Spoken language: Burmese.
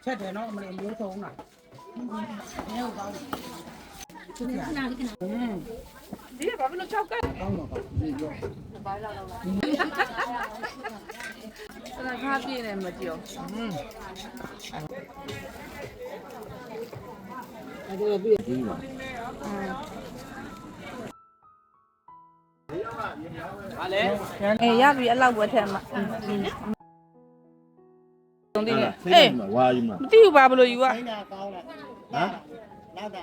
ချက်တယ်နော်အမလေးမျိုးဆုံးတာမဲဟုတ်ကောင်းဒီကဘာလို့6ကတ်ကောင်းတော့ဒီလိုဘာလောက်လောက်လာခါပြည့်နေမကြောက်အဲ့ဒါပြည့်ဒီမှာဟာလေအေးရပြီအဲ့လောက်ပဲထဲမှာတုံးသေးတယ်အေးဝါယူမှာမသိဘူးပါဘလို့ယူอ่ะဟမ်နောက်တာ